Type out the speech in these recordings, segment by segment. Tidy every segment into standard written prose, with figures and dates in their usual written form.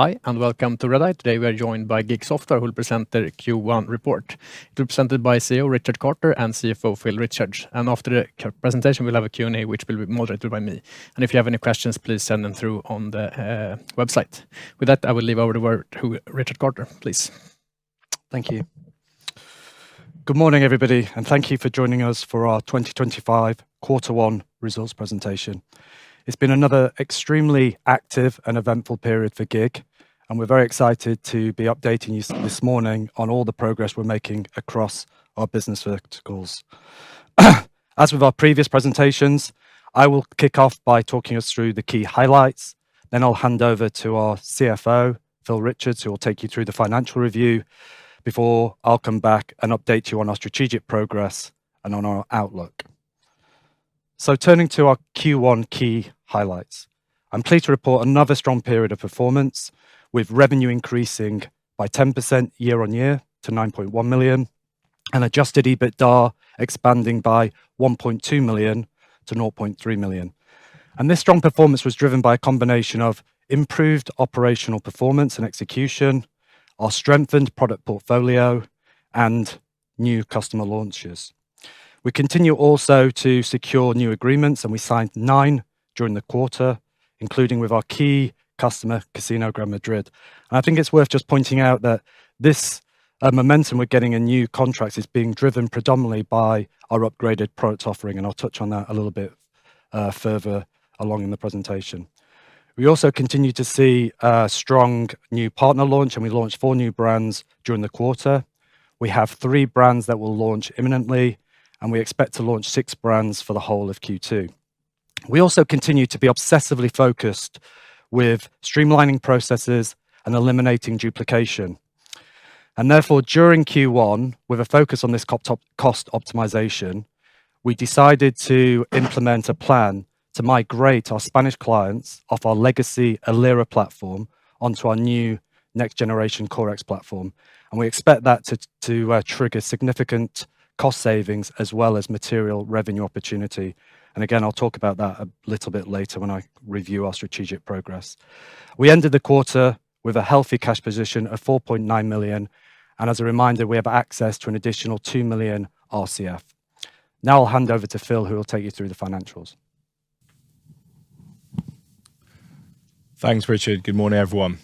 Hi, and welcome to Redeye. Today we are joined by GiG Software, who will present their Q1 report. It will be presented by CEO Richard Carter and CFO Phil Richards. And after the presentation, we'll have a Q&A, which will be moderated by me. And if you have any questions, please send them through on the website. With that, I will leave over the word to Richard Carter, please. Thank you. Good morning, everybody, and thank you for joining us for our 2025 Q1 results presentation. It's been another extremely active and eventful period for GiG, and we're very excited to be updating you this morning on all the progress we're making across our business verticals. As with our previous presentations, I will kick off by talking us through the key highlights. Then I'll hand over to our CFO, Phil Richards, who will take you through the financial review before I'll come back and update you on our strategic progress and on our outlook. So turning to our Q1 key highlights, I'm pleased to report another strong period of performance, with revenue increasing by 10% year-on-year to 9.1 million, and adjusted EBITDA expanding by 1.2 million to 0.3 million. And this strong performance was driven by a combination of improved operational performance and execution, our strengthened product portfolio, and new customer launches. We continue also to secure new agreements, and we signed 9 during the quarter, including with our key customer, Casino Gran Madrid. And I think it's worth just pointing out that this momentum we're getting in new contracts is being driven predominantly by our upgraded product offering, and I'll touch on that a little bit further along in the presentation. We also continue to see a strong new partner launch, and we launched 4 new brands during the quarter. We have 3 brands that will launch imminently, and we expect to launch 6 brands for the whole of Q2. We also continue to be obsessively focused with streamlining processes and eliminating duplication. And therefore, during Q1, with a focus on this cost optimization, we decided to implement a plan to migrate our Spanish clients off our legacy Alira platform onto our new next-generation CoreX platform. And we expect that to trigger significant cost savings as well as material revenue opportunity. And again, I'll talk about that a little bit later when I review our strategic progress. We ended the quarter with a healthy cash position of 4.9 million. And as a reminder, we have access to an additional 2 million RCF. Now I'll hand over to Phil, who will take you through the financials. Thanks, Richard. Good morning, everyone.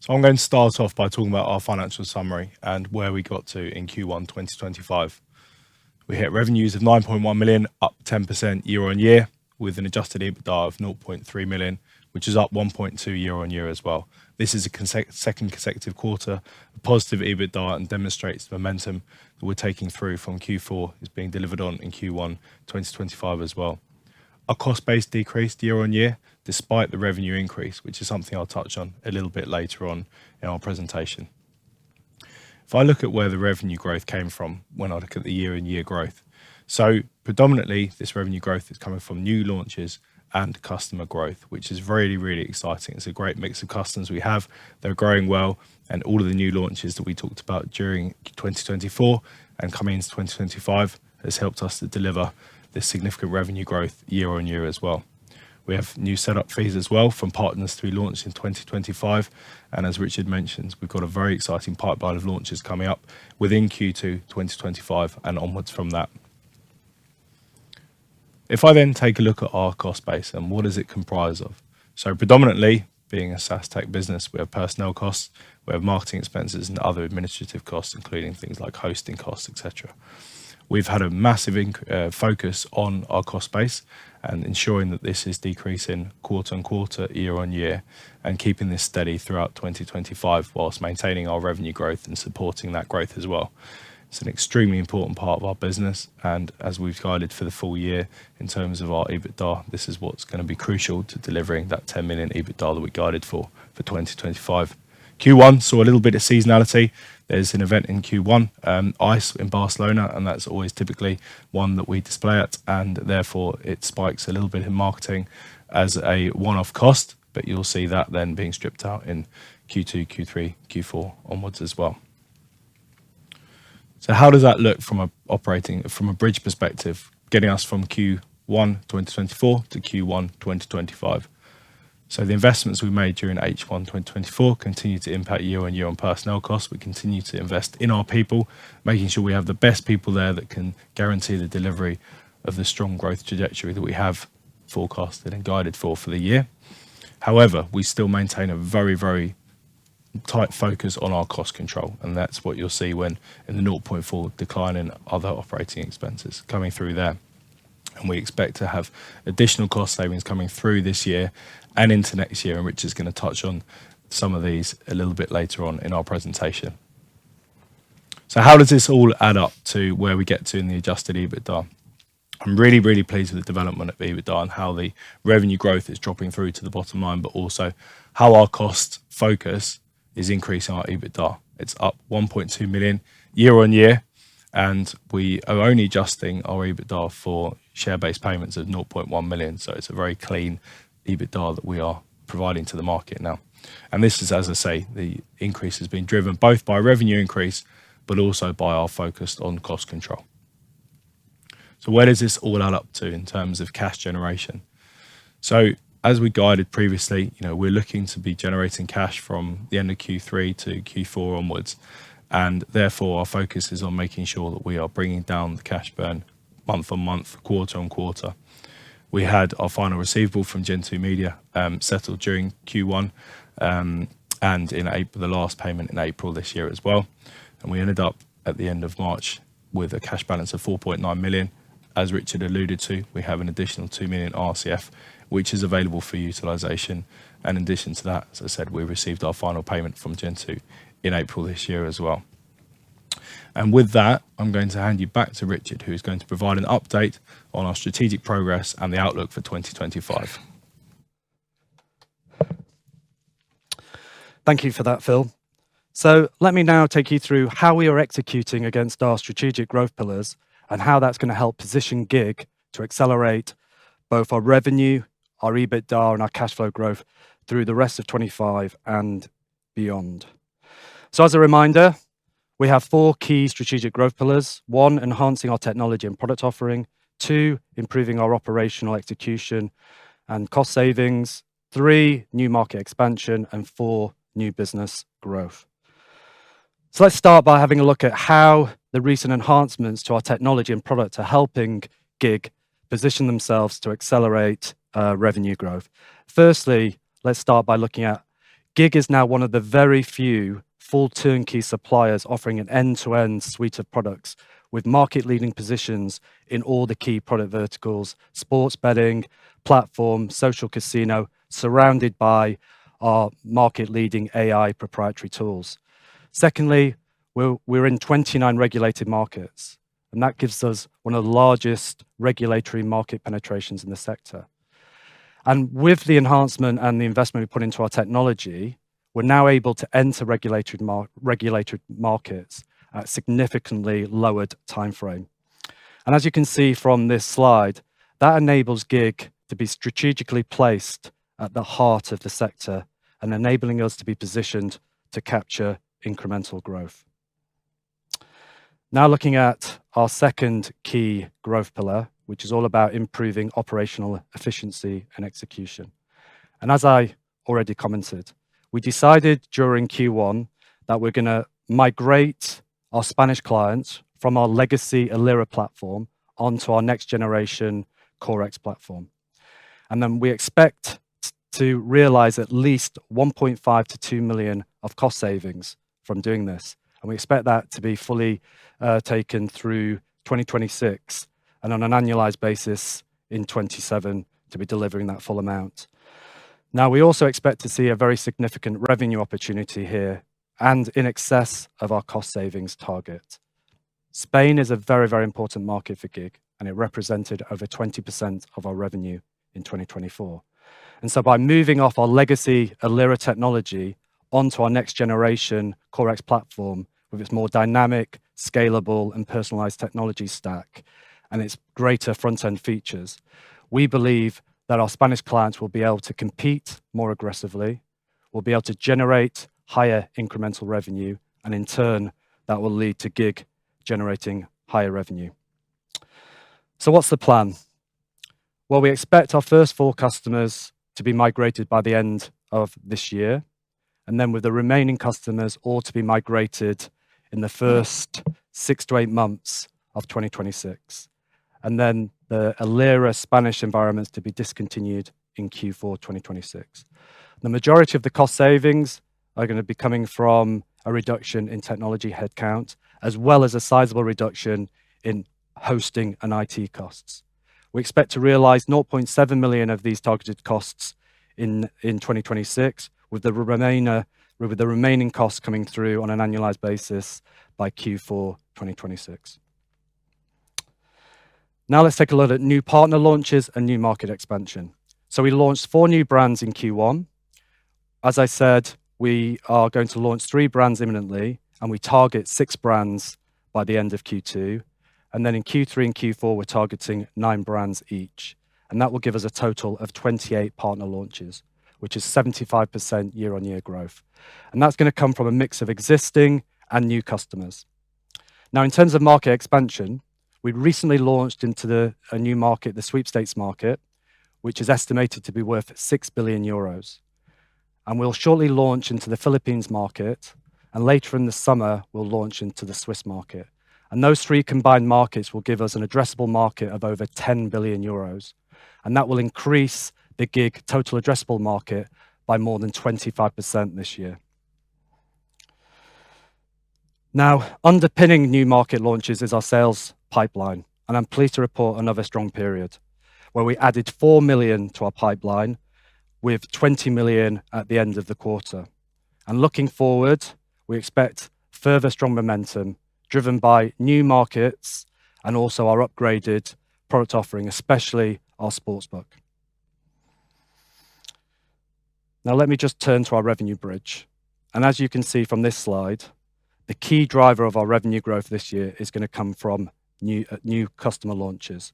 So I'm going to start off by talking about our financial summary and where we got to in Q1 2025. We hit revenues of 9.1 million, up 10% year-on-year, with an adjusted EBITDA of 0.3 million, which is up 1.2 year-on-year as well. This is a second consecutive quarter of positive EBITDA and demonstrates the momentum that we're taking through from Q4 is being delivered on in Q1 2025 as well. Our cost base decreased year-on-year despite the revenue increase, which is something I'll touch on a little bit later on in our presentation. If I look at where the revenue growth came from when I look at the year-on-year growth, so predominantly this revenue growth is coming from new launches and customer growth, which is really, really exciting. It's a great mix of customers we have. They're growing well, and all of the new launches that we talked about during 2024 and coming into 2025 has helped us to deliver this significant revenue growth year-on-year as well. We have new setup fees as well from partners to be launched in 2025. And as Richard mentioned, we've got a very exciting pipeline of launches coming up within Q2 2025 and onwards from that. If I then take a look at our cost base and what does it comprise of? So predominantly, being a SaaS tech business, we have personnel costs, we have marketing expenses and other administrative costs, including things like hosting costs, etc. We've had a massive focus on our cost base and ensuring that this is decreasing quarter on quarter, year on year, and keeping this steady throughout 2025 whilst maintaining our revenue growth and supporting that growth as well. It's an extremely important part of our business, and as we've guided for the full year in terms of our EBITDA, this is what's going to be crucial to delivering that 10 million EBITDA that we guided for 2025. Q1 saw a little bit of seasonality. There's an event in Q1, ICE in Barcelona, and that's always typically one that we display at, and therefore it spikes a little bit in marketing as a one-off cost, but you'll see that then being stripped out in Q2, Q3, Q4 onwards as well. So how does that look from a bridge perspective, getting us from Q1 2024 to Q1 2025? So the investments we made during H1 2024 continue to impact year-on-year on personnel costs. We continue to invest in our people, making sure we have the best people there that can guarantee the delivery of the strong growth trajectory that we have forecasted and guided for the year. However, we still maintain a very, very tight focus on our cost control, and that's what you'll see when in the 0.4 decline in other operating expenses coming through there. And we expect to have additional cost savings coming through this year and into next year, and Rich is going to touch on some of these a little bit later on in our presentation. So how does this all add up to where we get to in the adjusted EBITDA? I'm really, really pleased with the development of EBITDA and how the revenue growth is dropping through to the bottom line, but also how our cost focus is increasing our EBITDA. It's up 1.2 million year on year, and we are only adjusting our EBITDA for share-based payments of 0.1 million. So it's a very clean EBITDA that we are providing to the market now. And this is, as I say, the increase has been driven both by revenue increase, but also by our focus on cost control. So where does this all add up to in terms of cash generation? So as we guided previously, we're looking to be generating cash from the end of Q3 to Q4 onwards. And therefore, our focus is on making sure that we are bringing down the cash burn month on month, quarter on quarter. We had our final receivable from Gen2 Media settled during Q1 and in April, the last payment in April this year as well. And we ended up at the end of March with a cash balance of 4.9 million. As Richard alluded to, we have an additional 2 million RCF, which is available for utilisation. And in addition to that, as I said, we received our final payment from Gen2 in April this year as well. And with that, I'm going to hand you back to Richard, who is going to provide an update on our strategic progress and the outlook for 2025. Thank you for that, Phil. So let me now take you through how we are executing against our strategic growth pillars and how that's going to help position GiG to accelerate both our revenue, our EBITDA, and our cash flow growth through the rest of 25 and beyond. So as a reminder, we have 4 key strategic growth pillars. 1, enhancing our technology and product offering. 2, improving our operational execution and cost savings. 3, new market expansion. And 4, new business growth. So let's start by having a look at how the recent enhancements to our technology and product are helping GiG position themselves to accelerate revenue growth. Firstly, let's start by looking at GiG is now one of the very few full turnkey suppliers offering an end-to-end suite of products with market-leading positions in all the key product verticals: sports betting, platform, social casino, surrounded by our market-leading AI proprietary tools. Secondly, we're in 29 regulated markets, and that gives us one of the largest regulatory market penetrations in the sector. And with the enhancement and the investment we put into our technology, we're now able to enter regulated markets at significantly lowered timeframe. And as you can see from this slide, that enables GiG to be strategically placed at the heart of the sector and enabling us to be positioned to capture incremental growth. Now looking at our second key growth pillar, which is all about improving operational efficiency and execution. And as I already commented, we decided during Q1 that we're going to migrate our Spanish clients from our legacy Alira platform onto our next generation CoreX platform. And then we expect to realize at least 1.5 to 2 million of cost savings from doing this. And we expect that to be fully taken through 2026 and on an annualized basis in 27 to be delivering that full amount. Now, we also expect to see a very significant revenue opportunity here and in excess of our cost savings target. Spain is a very, very important market for GiG, and it represented over 20% of our revenue in 2024. And so by moving off our legacy Alira technology onto our next generation CoreX platform with its more dynamic, scalable, and personalized technology stack and its greater front-end features, we believe that our Spanish clients will be able to compete more aggressively, will be able to generate higher incremental revenue, and in turn, that will lead to GiG generating higher revenue. So what's the plan? Well, we expect our first 4 customers to be migrated by the end of this year, and then with the remaining customers all to be migrated in the first 6 to 8 months of 2026. And then the Alira Spanish environments to be discontinued in Q4 2026. The majority of the cost savings are going to be coming from a reduction in technology headcount, as well as a sizable reduction in hosting and IT costs. We expect to realize 0.7 million of these targeted costs in 2026, with the remaining costs coming through on an annualized basis by Q4 2026. Now let's take a look at new partner launches and new market expansion. So we launched 4 new brands in Q1. As I said, we are going to launch 3 brands imminently, and we target 6 brands by the end of Q2. And then in Q3 and Q4, we're targeting 9 brands each. And that will give us a total of 28 partner launches, which is 75% year-on-year growth. And that's going to come from a mix of existing and new customers. Now, in terms of market expansion, we recently launched into a new market, the Sweepstakes market, which is estimated to be worth 6 billion euros. And we'll shortly launch into the Philippines market, and later in the summer, we'll launch into the Swiss market. And those 3 combined markets will give us an addressable market of over 10 billion euros. And that will increase the GiG total addressable market by more than 25% this year. Now, underpinning new market launches is our sales pipeline, and I'm pleased to report another strong period where we added 4 million to our pipeline with 20 million at the end of the quarter. And looking forward, we expect further strong momentum driven by new markets and also our upgraded product offering, especially our sportsbook. Now let me just turn to our revenue bridge. And as you can see from this slide, the key driver of our revenue growth this year is going to come from new customer launches,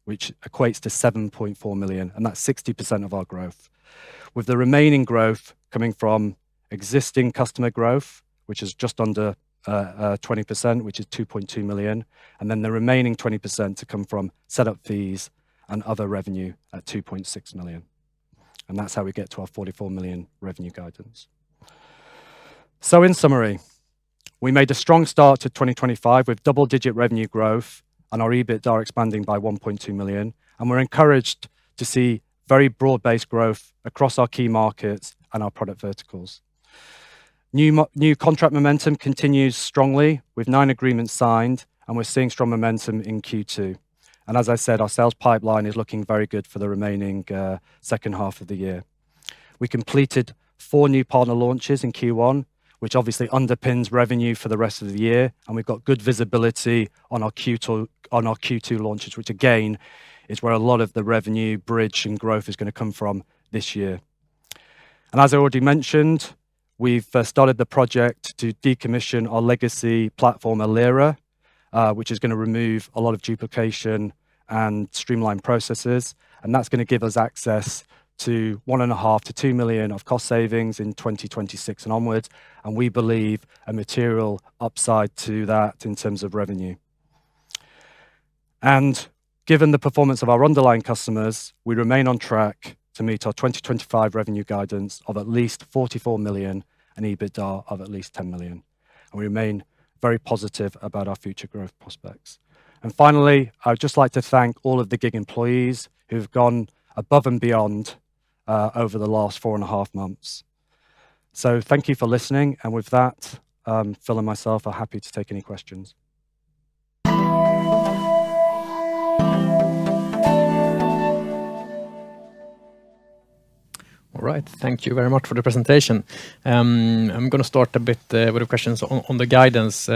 which equates to 7.4 million, and that's 60% of our growth. With the remaining growth coming from existing customer growth, which is just under 20%, which is 2.2 million, and then the remaining 20% to come from setup fees and other revenue at 2.6 million. And that's how we get to our 44 million revenue guidance. So in summary, we made a strong start to 2025 with double-digit revenue growth and our EBITDA expanding by 1.2 million. And we're encouraged to see very broad-based growth across our key markets and our product verticals. New contract momentum continues strongly with 9 agreements signed, and we're seeing strong momentum in Q2. And as I said, our sales pipeline is looking very good for the remaining second half of the year. We completed 4 new partner launches in Q1, which obviously underpins revenue for the rest of the year. And we've got good visibility on our Q2 launches, which again is where a lot of the revenue bridge and growth is going to come from this year. And as I already mentioned, we've started the project to decommission our legacy platform, Alira, which is going to remove a lot of duplication and streamline processes. And that's going to give us access to 1.5 to 2 million of cost savings in 2026 and onwards. And we believe a material upside to that in terms of revenue. And given the performance of our underlying customers, we remain on track to meet our 2025 revenue guidance of at least 44 million and EBITDA of at least 10 million. And we remain very positive about our future growth prospects. And finally, I would just like to thank all of the GiG employees who've gone above and beyond over the last 4.5 months. So thank you for listening. And with that, Phil and myself are happy to take any questions. All right, thank you very much for the presentation. I'm going to start a bit with the questions on the guidance,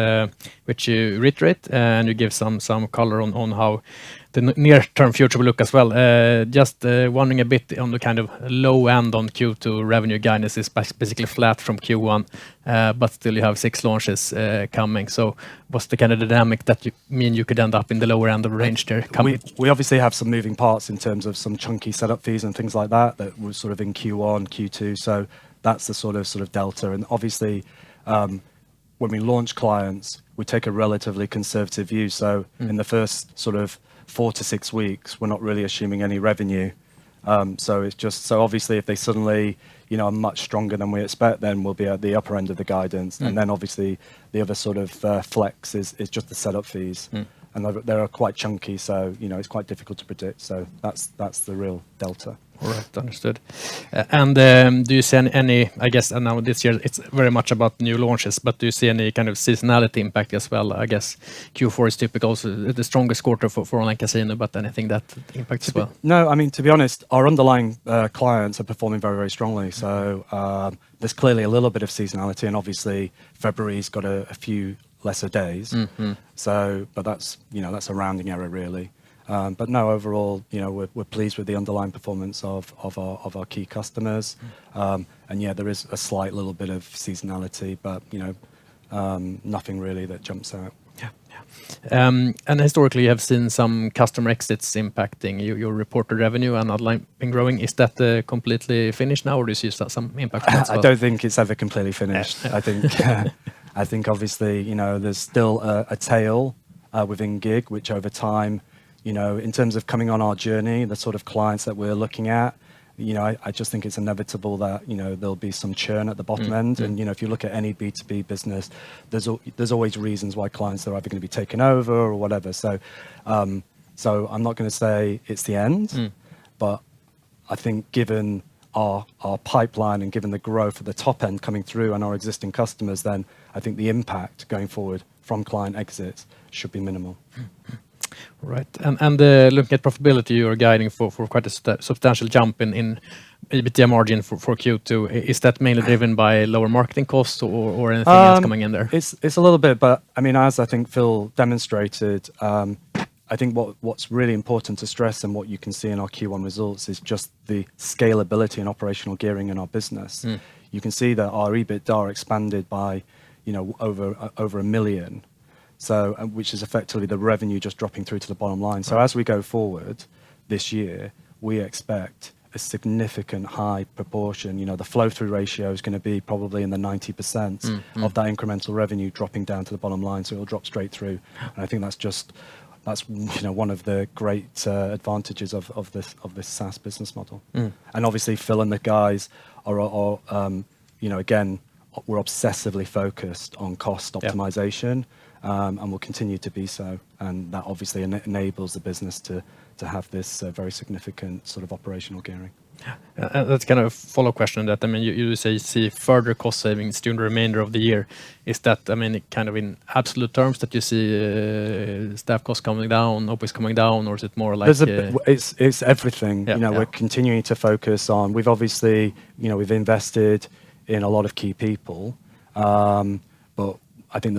which you reiterate and you give some color on how the near-term future will look as well. Just wondering a bit on the kind of low end on Q2 revenue guidance is basically flat from Q1, but still you have 6 launches coming. So what's the kind of dynamic that you mean you could end up in the lower end of the range there? We obviously have some moving parts in terms of some chunky setup fees and things like that was sort of in Q1, Q2. So that's the sort of delta. And obviously, when we launch clients, we take a relatively conservative view. So in the first sort of 4 to 6 weeks, we're not really assuming any revenue. So it's just so obviously if they suddenly are much stronger than we expect, then we'll be at the upper end of the guidance. And then obviously the other sort of flex is just the setup fees, and they're quite chunky, so it's quite difficult to predict. So that's the real delta. All right, understood. And do you see any, I guess, and now this year it's very much about new launches, but do you see any kind of seasonality impact as well? I guess Q4 is typical, the strongest quarter for online casino, but anything that impacts as well? No, I mean, to be honest, our underlying clients are performing very, very strongly. So there's clearly a little bit of seasonality, and obviously February's got a few lesser days. So, but that's a rounding error really. But no, overall, we're pleased with the underlying performance of our key customers. And yeah, there is a slight little bit of seasonality, but nothing really that jumps out. And historically, you have seen some customer exits impacting your reported revenue and online been growing. Is that completely finished now, or do you see some impact from that as well? I don't think it's ever completely finished. I think obviously, there's still a tail within GiG, which over time, in terms of coming on our journey, the sort of clients that we're looking at, I just think it's inevitable that, there'll be some churn at the bottom end. And, if you look at any B2B business, there's always reasons why clients are either going to be taken over or whatever. So I'm not going to say it's the end, but I think given our pipeline and given the growth at the top end coming through and our existing customers, then I think the impact going forward from client exits should be minimal. Right. And looking at profitability, you're guiding for quite a substantial jump in EBITDA margin for Q2. Is that mainly driven by lower marketing costs or anything else coming in there? It's a little bit, but I mean, as I think Phil demonstrated, I think what's really important to stress and what you can see in our Q1 results is just the scalability and operational gearing in our business. You can see that our EBITDA expanded by, over $1 million. So, which is effectively the revenue just dropping through to the bottom line. So as we go forward this year, we expect a significant high proportion. The flow-through ratio is going to be probably in the 90% of that incremental revenue dropping down to the bottom line. So it'll drop straight through. And I think that's one of the great advantages of this SaaS business model. And obviously Phil and the guys are again, we're obsessively focused on cost optimization. And will continue to be so, and that obviously enables the business to have this very significant sort of operational gearing. That's kind of a follow question that, I mean, you say you see further cost savings during the remainder of the year. Is that, I mean, kind of in absolute terms that you see staff costs coming down, OpEx coming down, or is it more like... It's everything. We're continuing to focus on, we've obviously, we've invested in a lot of key people, but I think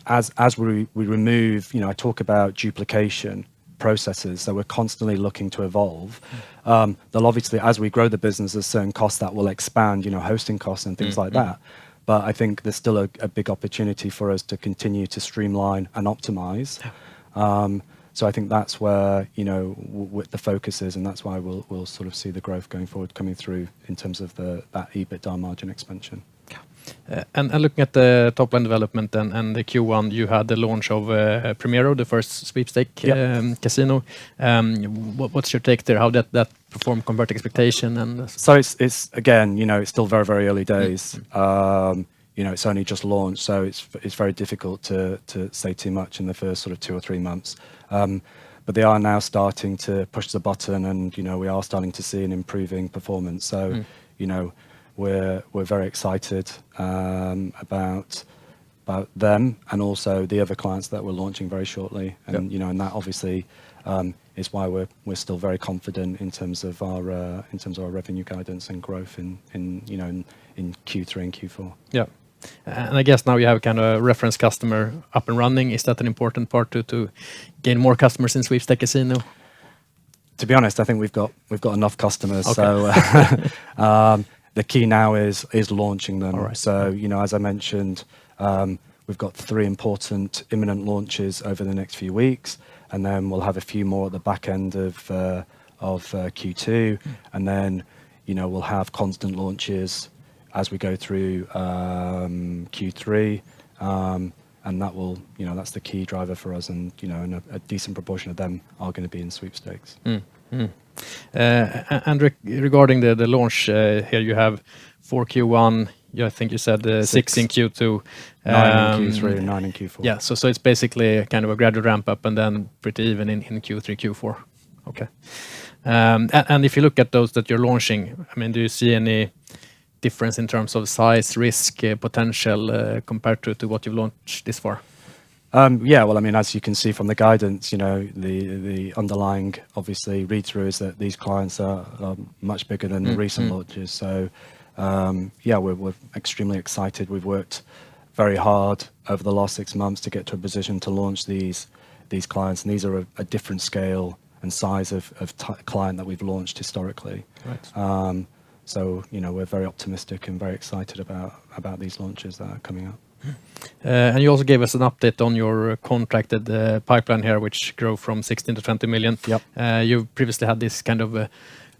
as we remove, I talk about duplication processes, so we're constantly looking to evolve. There'll obviously, as we grow the business, there's certain costs that will expand, hosting costs and things like that. But I think there's still a big opportunity for us to continue to streamline and optimize. So I think that's where, the focus is, and that's why we'll sort of see the growth going forward coming through in terms of that EBITDA margin expansion. And looking at the top line development and the Q1, you had the launch of Primero, the first sweepstake casino. What's your take there? How that performed compared to expectation? And so it's again, it's still very, very early days. It's only just launched, so it's very difficult to say too much in the first sort of 2 or 3 months. But they are now starting to push the button, and we are starting to see an improving performance. So we're very excited about them and also the other clients that we're launching very shortly. And and that obviously is why we're still very confident in terms of our revenue guidance and growth in Q3 and Q4. Yeah. And I guess now you have kind of a reference customer up and running. Is that an important part to gain more customers in Sweepstakes Casino? To be honest, I think we've got enough customers. Okay. So the key now is launching them. Right. So as I mentioned, we've got 3 important imminent launches over the next few weeks, and then we'll have a few more at the back end of Q2, and then we'll have constant launches as we go through Q3, and that will that's the key driver for us, and and a decent proportion of them are going to be in Sweepstakes. And regarding the launch, here you have 4 Q1, I think you said 6 in Q2. 9 in Q3 and 9 in Q4. Yeah, so it's basically kind of a gradual ramp up and then pretty even in Q3, Q4. Okay. And if you look at those that you're launching, I mean, do you see any difference in terms of size, risk, potential compared to what you've launched this far? Yeah, well, I mean, as you can see from the guidance, the underlying, obviously, read-through is that these clients are much bigger than the recent launches. So, yeah, we're extremely excited. We've worked very hard over the last 6 months to get to a position to launch these clients, and these are a different scale and size of client that we've launched historically. Right. So, we're very optimistic and very excited about these launches that are coming up. And you also gave us an update on your contracted pipeline here, which grew from 16 to 20 million. Yep. You've previously had this kind of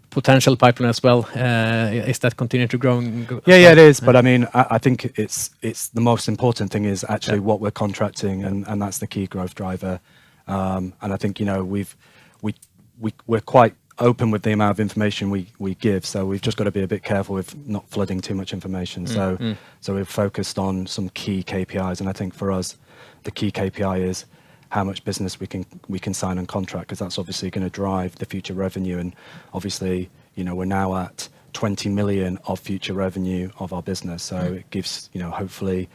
potential pipeline as well. Is that continuing to grow? Yeah, it is. But I mean, I think it's the most important thing is actually what we're contracting, and that's the key growth driver. And I think we're quite open with the amount of information we give, so we've just got to be a bit careful with not flooding too much information. So we've focused on some key KPIs, and I think for us, the key KPI is how much business we can sign and contract, because that's obviously going to drive the future revenue. And obviously, we're now at 20 million of future revenue of our business, so it gives hopefully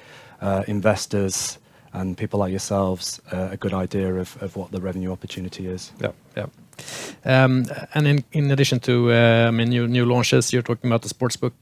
investors and people like yourselves a good idea of what the revenue opportunity is. Yeah. And in addition to new launches, you're talking about the sportsbook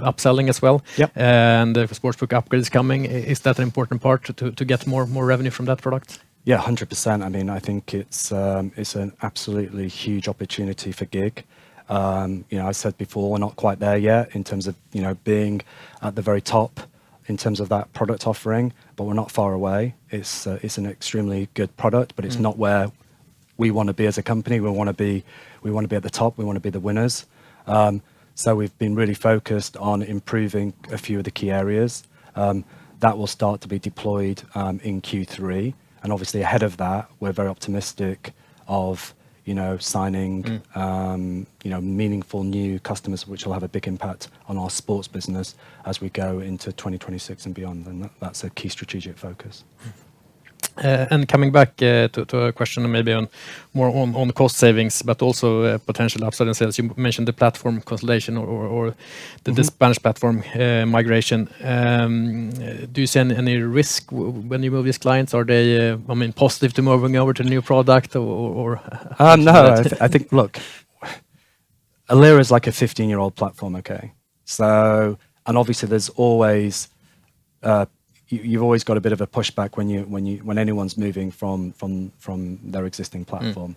upselling as well. Yep. And the sportsbook upgrade is coming. Is that an important part to get more revenue from that product? Yeah, 100%. I mean, I think it's an absolutely huge opportunity for GiG. I said before, we're not quite there yet in terms of being at the very top in terms of that product offering, but we're not far away. It's an extremely good product, but it's not where we want to be as a company. We want to be at the top. We want to be the winners. So we've been really focused on improving a few of the key areas. That will start to be deployed in Q3, and obviously ahead of that, we're very optimistic of signing meaningful new customers, which will have a big impact on our sports business as we go into 2026 and beyond. And that's a key strategic focus. And coming back to a question maybe on cost savings, but also potential upside in sales. You mentioned the platform consolidation or the Spanish platform migration. Do you see any risk when you move these clients? Are they, positive to moving over to a new product or? No, I think, look, Alira is like a 15-year-old platform, okay? So, and obviously there's always, you've always got a bit of a pushback when anyone's moving from their existing platform.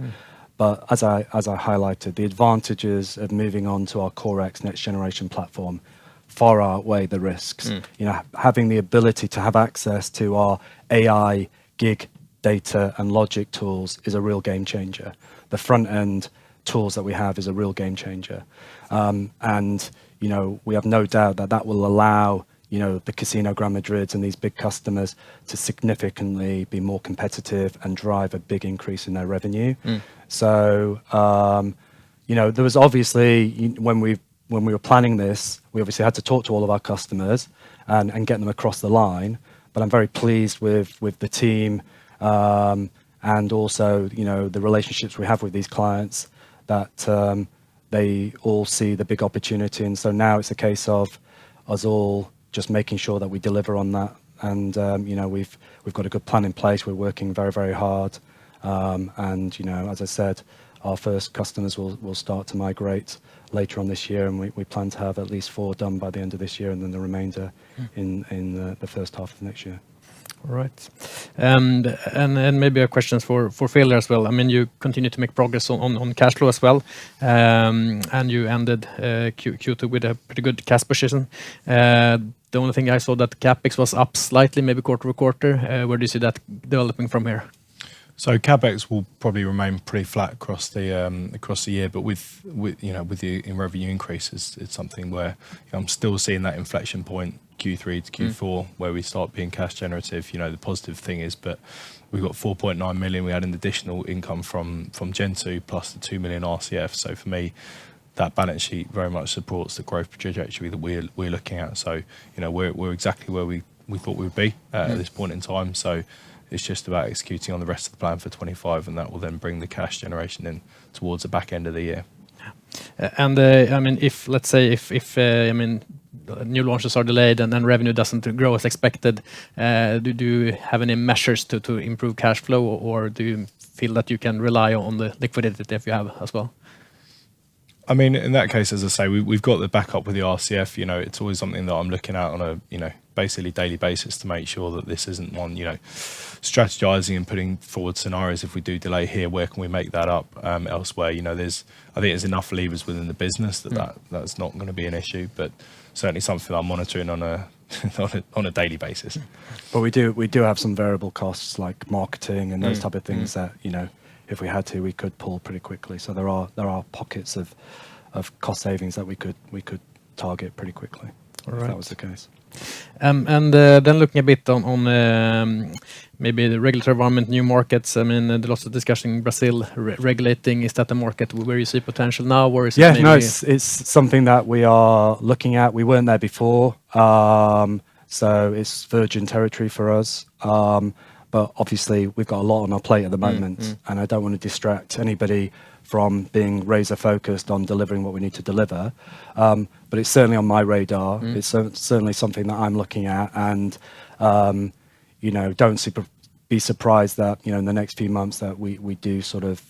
But as I highlighted, the advantages of moving on to our CoreX next generation platform far outweigh the risks. Having the ability to have access to our AI, GiG data and logic tools is a real game changer. The front end tools that we have is a real game changer. And we have no doubt that will allow the Casino Gran Madrid and these big customers to significantly be more competitive and drive a big increase in their revenue. So, there was obviously, when we were planning this, we obviously had to talk to all of our customers and get them across the line. But I'm very pleased with the team and also, the relationships we have with these clients, that they all see the big opportunity. And so now it's a case of us all just making sure that we deliver on that. And, we've got a good plan in place. We're working very, very hard. And, as I said, our first customers will start to migrate later on this year. And we plan to have at least 4 done by the end of this year, and then the remainder in the first half of next year. All right. And maybe a question for Phil as well. I mean, you continue to make progress on cash flow as well. And you ended Q2 with a pretty good cash position. The only thing I saw that CapEx was up slightly, maybe quarter-over-quarter. Where do you see that developing from here? So CapEx will probably remain pretty flat across the year, but with the revenue increases, it's something where I'm still seeing that inflection point Q3 to Q4 where we start being cash generative. The positive thing is, but we've got 4.9 million. We had an additional income from Gen 2 plus the 2 million RCF. So for me, that balance sheet very much supports the growth trajectory that we're looking at. So we're exactly where we thought we would be at this point in time. So it's just about executing on the rest of the plan for 25, and that will then bring the cash generation in towards the back end of the year. And if let's say if new launches are delayed and then revenue doesn't grow as expected, do you have any measures to improve cash flow, or do you feel that you can rely on the liquidity that you have as well? In that case, as I say, we've got the backup with the RCF. It's always something that I'm looking at on a basically daily basis to make sure that this isn't one, strategizing and putting forward scenarios. If we do delay here, where can we make that up elsewhere? I think there's enough levers within the business that's not going to be an issue, but certainly something I'm monitoring on a daily basis. But we do have some variable costs like marketing and those type of things that if we had to, we could pull pretty quickly. So there are pockets of cost savings that we could target pretty quickly if that was the case. And then looking a bit on maybe the regulatory environment, new markets. There's lots of discussion in Brazil regulating. Is that a market where you see potential now, or is it maybe... it's something that we are looking at. We weren't there before, so it's virgin territory for us. But obviously, we've got a lot on our plate at the moment, and I don't want to distract anybody from being razor focused on delivering what we need to deliver. But it's certainly on my radar. It's certainly something that I'm looking at, and don't be surprised that in the next few months that we do sort of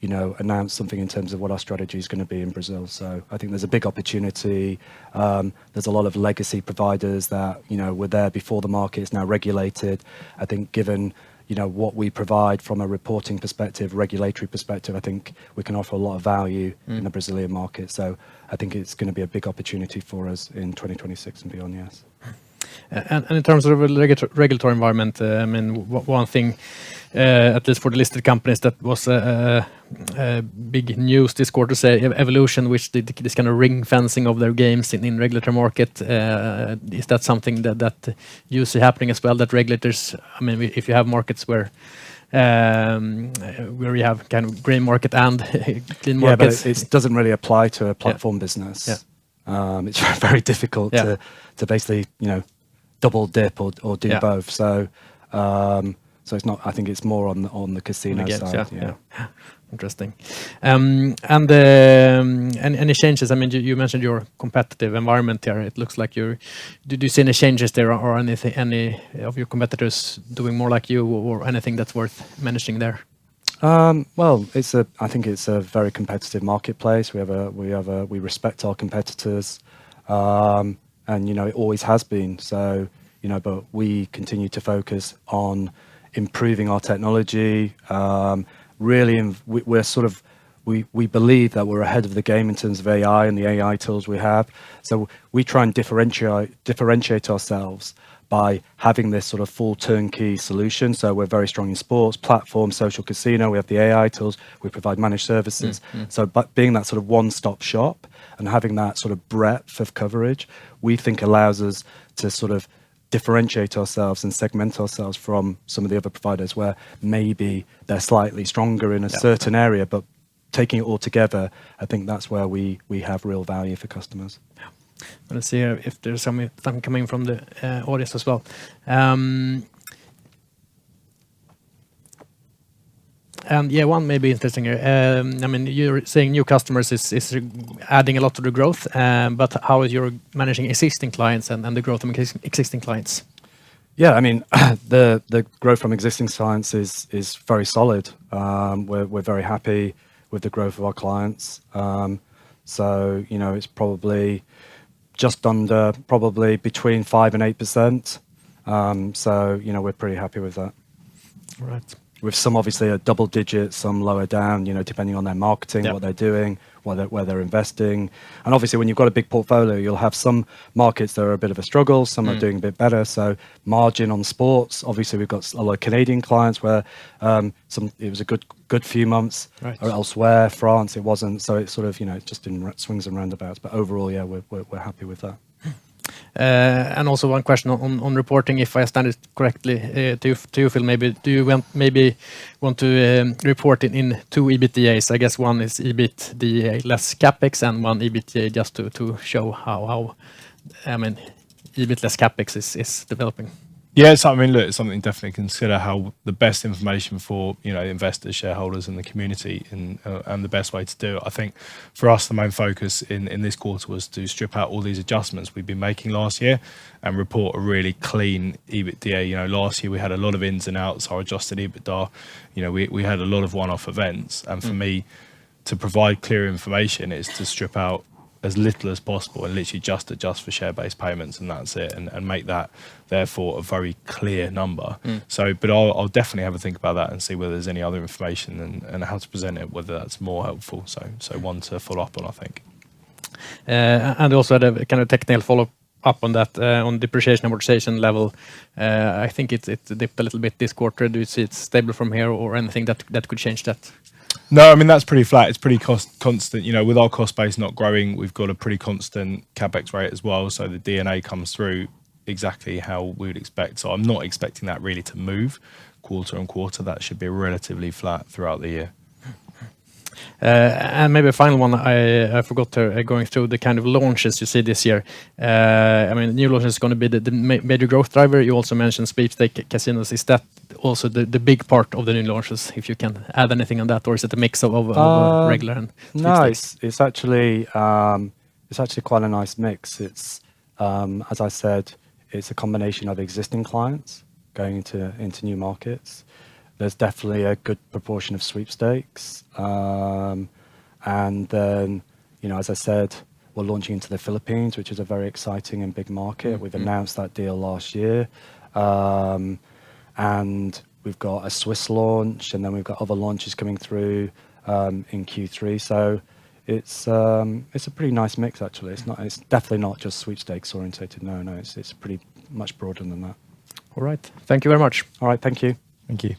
announce something in terms of what our strategy is going to be in Brazil. So I think there's a big opportunity. There's a lot of legacy providers that were there before the market is now regulated. I think given what we provide from a reporting perspective, regulatory perspective, I think we can offer a lot of value in the Brazilian market. So I think it's going to be a big opportunity for us in 2026 and beyond. Yes. And in terms of regulatory environment, one thing, at least for the listed companies, that was big news this quarter, say Evolution, which did this kind of ring fencing of their games in regulatory market. Is that something that you see happening as well? That regulators, if you have markets where you have kind of grey market and clean markets, but it doesn't really apply to a platform business. It's very difficult to basically double dip or do both. So it's not. I think it's more on the casino side. Yeah. Interesting. And any changes? You mentioned your competitive environment here. It looks like do you see any changes there, or anything? Any of your competitors doing more like you, or anything that's worth mentioning there? Well, I think it's a very competitive marketplace. We respect our competitors, and it always has been. So but we continue to focus on improving our technology. Really, we believe that we're ahead of the game in terms of AI and the AI tools we have. So we try and differentiate ourselves by having this sort of full turnkey solution. So we're very strong in sports, platform, social casino. We have the AI tools. We provide managed services. So but being that sort of one-stop shop and having that sort of breadth of coverage, we think allows us to sort of differentiate ourselves and segment ourselves from some of the other providers where maybe they're slightly stronger in a certain area, but taking it all together, I think that's where we have real value for customers. Let's see if there's something coming from the audience as well. And one may be interesting here. You're saying new customers is adding a lot to the growth, but how is you managing existing clients and the growth of existing clients? Yeah, the growth from existing clients is very solid. We're very happy with the growth of our clients. So it's probably just under, probably between 5 and 8%. So we're pretty happy with that. Right. With some obviously a double digit, some lower down, depending on their marketing, what they're doing, where they're investing. And obviously when you've got a big portfolio, you'll have some markets that are a bit of a struggle, some are doing a bit better. So margin on sports, obviously we've got a lot of Canadian clients where it was a good few months, or elsewhere, France it wasn't. So it's sort of, just in swings and roundabouts. But overall, we're happy with that. And also one question on reporting, if I understand it correctly, to you, Phil, maybe do you want to report in two EBITDAs? I guess one is EBITDA less CapEx and one EBITDA just to show how I mean, EBIT less CapEx is developing. Yeah, so I mean, look, it's something to definitely consider how the best information for investors, shareholders, and the community, and the best way to do it. I think for us, the main focus in this quarter was to strip out all these adjustments we've been making last year and report a really clean EBITDA. Last year we had a lot of ins and outs. Our adjusted EBITDA, we had a lot of one-off events, and for me to provide clear information is to strip out as little as possible and literally just adjust for share-based payments, and that's it, and make that therefore a very clear number. So, but I'll definitely have a think about that and see whether there's any other information and how to present it, whether that's more helpful. So one to follow up on, I think. And also had a kind of technical follow-up on that, on depreciation amortization level. I think it dipped a little bit this quarter. Do you see it stable from here, or anything that could change that? No, I mean, that's pretty flat. It's pretty constant. With our cost base not growing, we've got a pretty constant CapEx rate as well. So the D&A comes through exactly how we would expect. So I'm not expecting that really to move quarter on quarter. That should be relatively flat throughout the year. And maybe a final one, I forgot going through the kind of launches you see this year. I mean, new launches is going to be the major growth driver. You also mentioned Sweepstakes casinos. Is that also the big part of the new launches? If you can add anything on that, or is it a mix of regular and Sweepstakes? No, it's actually quite a nice mix. It's as I said, it's a combination of existing clients going into new markets. There's definitely a good proportion of Sweepstakes. And then, as I said, we're launching into the Philippines, which is a very exciting and big market. We've announced that deal last year. And we've got a Swiss launch, and then we've got other launches coming through in Q3. So it's a pretty nice mix, actually. It's definitely not just Sweepstakes orientated. No, it's pretty much broader than that. All right. Thank you very much. All right, thank you. Thank you.